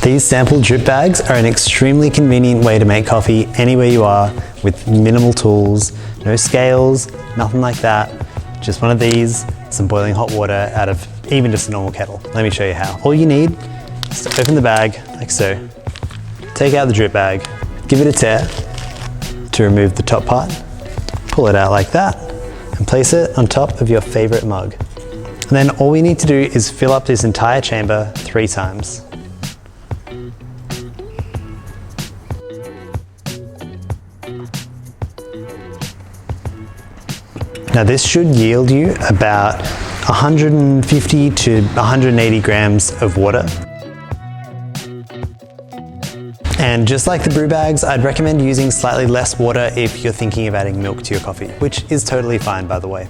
These sample drip bags are an extremely convenient way to make coffee anywhere you are with minimal tools, no scales, nothing like that. Just one of these, some boiling hot water out of even just a normal kettle. Let me show you how. All you need is to open the bag like so, take out the drip bag, give it a tear to remove the top part, pull it out like that, and place it on top of your favorite mug. And then all we need to do is fill up this entire chamber 3 times. Now this should yield you about 150 to 180 grams of water. And just like the brew bags, I'd recommend using slightly less water if you're thinking of adding milk to your coffee, which is totally fine, by the way.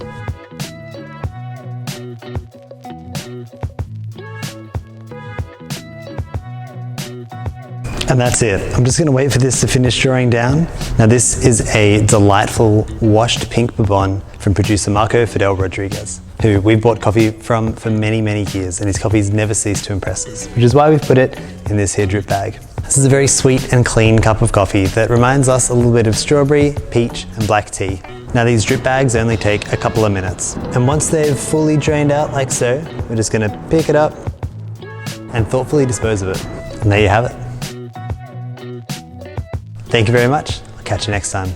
And that's it. I'm just gonna wait for this to finish drying down. Now this is a delightful washed pink bourbon from producer Marco Fidel Rodriguez, who we've bought coffee from for many, many years, and his coffees never cease to impress us, which is why we've put it in this here drip bag. This is a very sweet and clean cup of coffee that reminds us a little bit of strawberry, peach, and black tea. Now these drip bags only take a couple of minutes. And once they've fully drained out like so, we're just gonna pick it up and thoughtfully dispose of it. And there you have it. Thank you very much. I'll catch you next time.